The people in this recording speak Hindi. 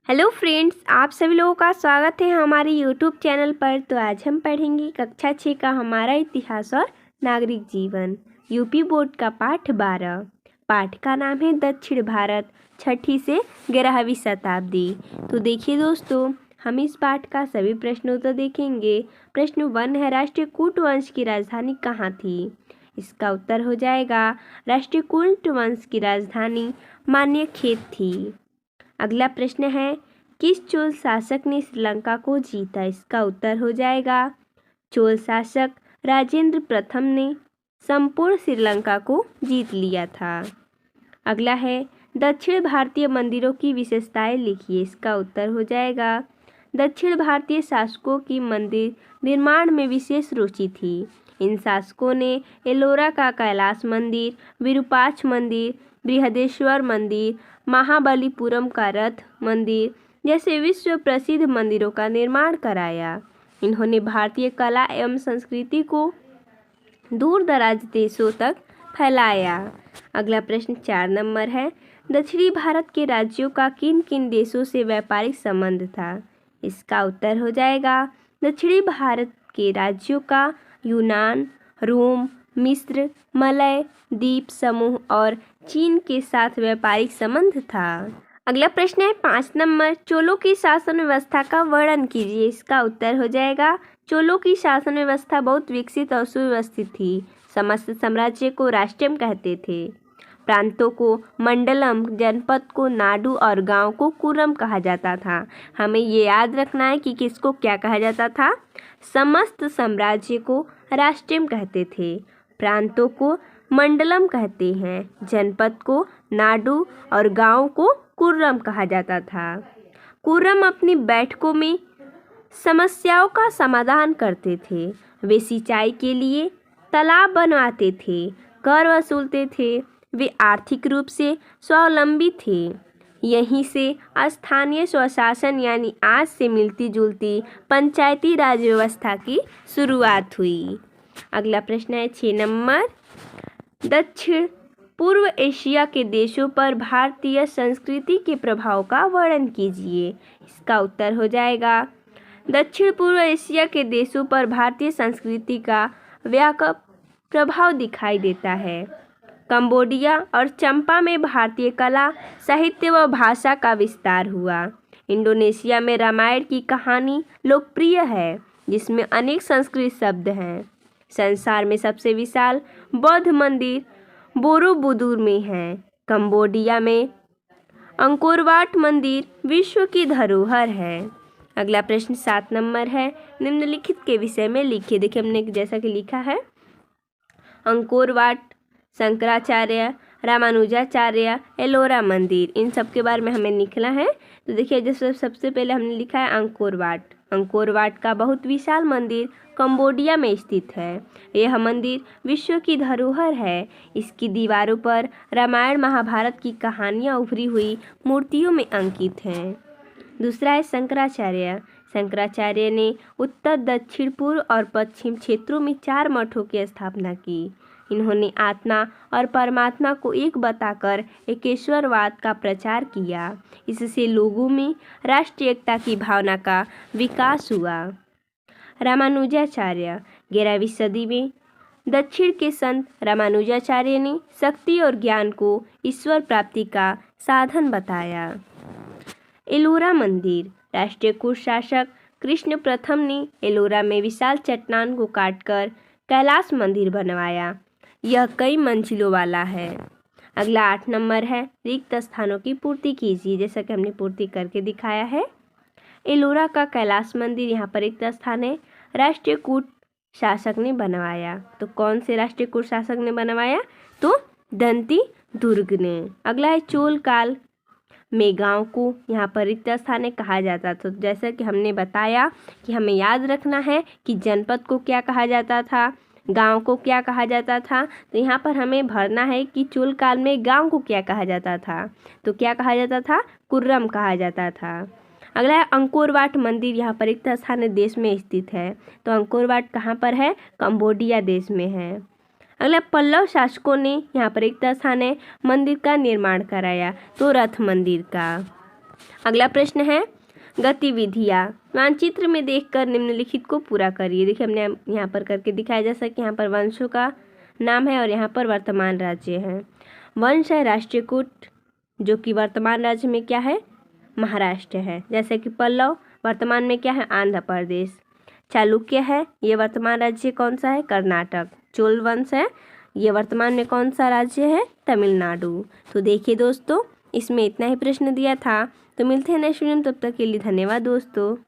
हेलो फ्रेंड्स, आप सभी लोगों का स्वागत है हमारे यूट्यूब चैनल पर। तो आज हम पढ़ेंगे कक्षा 6 का हमारा इतिहास और नागरिक जीवन, यूपी बोर्ड का पाठ 12। पाठ का नाम है दक्षिण भारत, 6ठी से 11वीं शताब्दी। तो देखिए दोस्तों, हम इस पाठ का सभी प्रश्नों उत्तर देखेंगे। प्रश्न 1 है, राष्ट्रीय कूट वंश की राजधानी कहाँ थी? इसका उत्तर हो जाएगा राष्ट्रीय कूट वंश की राजधानी मान्यखेत थी। अगला प्रश्न है, किस चोल शासक ने श्रीलंका को जीता? इसका उत्तर हो जाएगा चोल शासक राजेंद्र प्रथम ने संपूर्ण श्रीलंका को जीत लिया था। अगला है, दक्षिण भारतीय मंदिरों की विशेषताएं लिखिए। इसका उत्तर हो जाएगा दक्षिण भारतीय शासकों की मंदिर निर्माण में विशेष रुचि थी। इन शासकों ने एलोरा का कैलाश मंदिर, विरूपाक्ष मंदिर, बृहदेश्वर मंदिर, महाबलीपुरम का रथ मंदिर जैसे विश्व प्रसिद्ध मंदिरों का निर्माण कराया। इन्होंने भारतीय कला एवं संस्कृति को दूर दराज देशों तक फैलाया। अगला प्रश्न 4 नंबर है, दक्षिणी भारत के राज्यों का किन किन देशों से व्यापारिक संबंध था? इसका उत्तर हो जाएगा दक्षिणी भारत के राज्यों का यूनान, रोम, मिस्र, मलय द्वीप समूह और चीन के साथ व्यापारिक संबंध था। अगला प्रश्न है 5 नंबर, चोलों की शासन व्यवस्था का वर्णन कीजिए। इसका उत्तर हो जाएगा चोलों की शासन व्यवस्था बहुत विकसित और सुव्यवस्थित थी। समस्त साम्राज्य को राष्ट्रम कहते थे, प्रांतों को मंडलम, जनपद को नाडु और गांव को कुरम कहा जाता था। हमें ये याद रखना है कि किसको क्या कहा जाता था। समस्त साम्राज्य को राष्ट्रम कहते थे, प्रांतों को मंडलम कहते हैं, जनपद को नाडु और गांव को कुर्रम कहा जाता था। कुर्रम अपनी बैठकों में समस्याओं का समाधान करते थे। वे सिंचाई के लिए तालाब बनवाते थे, कर वसूलते थे। वे आर्थिक रूप से स्वावलंबी थे। यहीं से स्थानीय स्वशासन यानी आज से मिलती जुलती पंचायती राज व्यवस्था की शुरुआत हुई। अगला प्रश्न है 6 नंबर, दक्षिण पूर्व एशिया के देशों पर भारतीय संस्कृति के प्रभाव का वर्णन कीजिए। इसका उत्तर हो जाएगा दक्षिण पूर्व एशिया के देशों पर भारतीय संस्कृति का व्यापक प्रभाव दिखाई देता है। कंबोडिया और चंपा में भारतीय कला, साहित्य व भाषा का विस्तार हुआ। इंडोनेशिया में रामायण की कहानी लोकप्रिय है, जिसमें अनेक संस्कृत शब्द हैं। संसार में सबसे विशाल बौद्ध मंदिर बोरोबुदुर में है। कंबोडिया में अंकोरवाट मंदिर विश्व की धरोहर है। अगला प्रश्न 7 नंबर है, निम्नलिखित के विषय में लिखिए। देखिए हमने जैसा कि लिखा है, अंकोरवाट, शंकराचार्य, रामानुजाचार्य, एलोरा मंदिर, इन सब के बारे में हमें लिखना है। तो देखिए जैसे सबसे पहले हमने लिखा है अंकोरवाट। अंकोरवाट का बहुत विशाल मंदिर कंबोडिया में स्थित है। यह मंदिर विश्व की धरोहर है। इसकी दीवारों पर रामायण महाभारत की कहानियाँ उभरी हुई मूर्तियों में अंकित हैं। दूसरा है शंकराचार्य। शंकराचार्य ने उत्तर, दक्षिण, पूर्व और पश्चिम क्षेत्रों में 4 मठों की स्थापना की। इन्होंने आत्मा और परमात्मा को एक बताकर एकेश्वरवाद का प्रचार किया। इससे लोगों में राष्ट्रीय एकता की भावना का विकास हुआ। रामानुजाचार्य, 11वीं सदी में दक्षिण के संत रामानुजाचार्य ने शक्ति और ज्ञान को ईश्वर प्राप्ति का साधन बताया। एलोरा मंदिर, राष्ट्रीय कुट शासक कृष्ण प्रथम ने एलोरा में विशाल चट्टान को काटकर कैलाश मंदिर बनवाया। यह कई मंजिलों वाला है। अगला 8 नंबर है, रिक्त स्थानों की पूर्ति कीजिए। जैसा कि हमने पूर्ति करके दिखाया है। एलोरा का कैलाश मंदिर, यहाँ पर रिक्त स्थान है, राष्ट्रीय कूट शासक ने बनवाया। तो कौन से राष्ट्रीय कूट शासक ने बनवाया? तो दंती दुर्ग ने। अगला है, चोल काल में गांव को यहाँ पर रिक्त स्थान कहा जाता था। तो जैसा कि हमने बताया कि हमें याद रखना है कि जनपद को क्या कहा जाता था, गांव को क्या कहा जाता था। तो यहाँ पर हमें भरना है कि चोल काल में गांव को क्या कहा जाता था। तो क्या कहा जाता था? कुर्रम कहा जाता था। अगला है अंकोरवाट मंदिर, यहाँ पर रिक्त स्थान देश में स्थित है। तो अंकोरवाट कहाँ पर है? कंबोडिया देश में है। अगला, पल्लव शासकों ने यहाँ पर रिक्त स्थान मंदिर का निर्माण कराया। तो रथ मंदिर का। अगला प्रश्न है गतिविधियाँ। मानचित्र में देखकर निम्नलिखित को पूरा करिए। देखिए हमने यहाँ पर करके दिखाया, जैसा कि यहाँ पर वंशों का नाम है और यहाँ पर वर्तमान राज्य है। वंश है राष्ट्रकूट, जो कि वर्तमान राज्य में क्या है, महाराष्ट्र है। जैसे कि पल्लव वर्तमान में क्या है, आंध्र प्रदेश। चालुक्य है, ये वर्तमान राज्य कौन सा है, कर्नाटक। चोल वंश है, ये वर्तमान में कौन सा राज्य है, तमिलनाडु। तो देखिए दोस्तों, इसमें इतना ही प्रश्न दिया था। तो मिलते हैं नेक्स्ट वीडियो में, तब तक के लिए धन्यवाद दोस्तों।